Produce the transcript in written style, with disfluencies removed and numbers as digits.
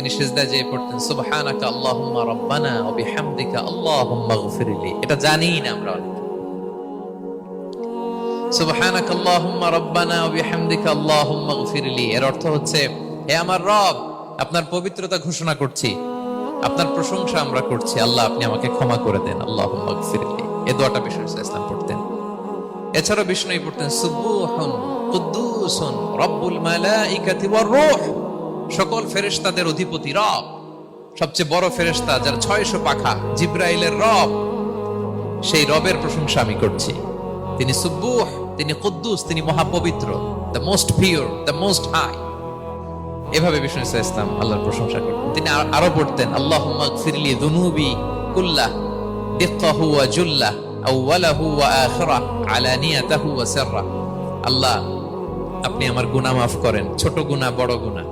তিনি সিজদায় যেয়ে পড়তেন সুবহানাকা আল্লাহুম্মা রাব্বানা ওয়া বিহামদিকা আল্লাহুম্মা ইগফিরলি। এটা জানিই না আমরা অনেকে। সুবহানাকা আল্লাহুম্মা রাব্বানা ওয়া বিহামদিকা আল্লাহুম্মা ইগফিরলি এর অর্থ হচ্ছে, হে আমার রব, আপনার পবিত্রতা ঘোষণা করছি, আপনার প্রশংসা আমরা করছি, আল্লাহ আপনি আমাকে ক্ষমা করে দেন, আল্লাহুম্মা ইগফিরলি। এই দোয়াটা বিষ্ণু ইসলাম পড়তেন। এছাড়াও বিষ্ণু পড়তেন সুবহুন কুদ্দুসুন রব্বুল মালাইকাতি ওয়ার রূহ, সকল ফেরেশতাদের অধিপতি রব, সবচেয়ে বড় ফেরেশতা যার 600 পাখা, জিবরাইলের রব, সেই রবের প্রশংসা আমি করছি। তিনি সুবুহ, তিনি কুদ্দুস, তিনি মহাপবিত্র, the most pure, the most high. এভাবে বিষ্ণু ইসলাম আল্লাহর প্রশংসা করতেন। তিনি আরো পড়তেন আল্লাহুম্মা ইগফিরলি যুনুবি কুল্লাহ দিক্কাহু ওয়া জুল্লাহ আউওয়ালাহু ওয়া আখিরাহ আলানিয়াতাহু ওয়া সিররাহ। আল্লাহ আপনি আমার গুনাহ মাফ করেন, ছোট গুনাহ বড় গুনাহ,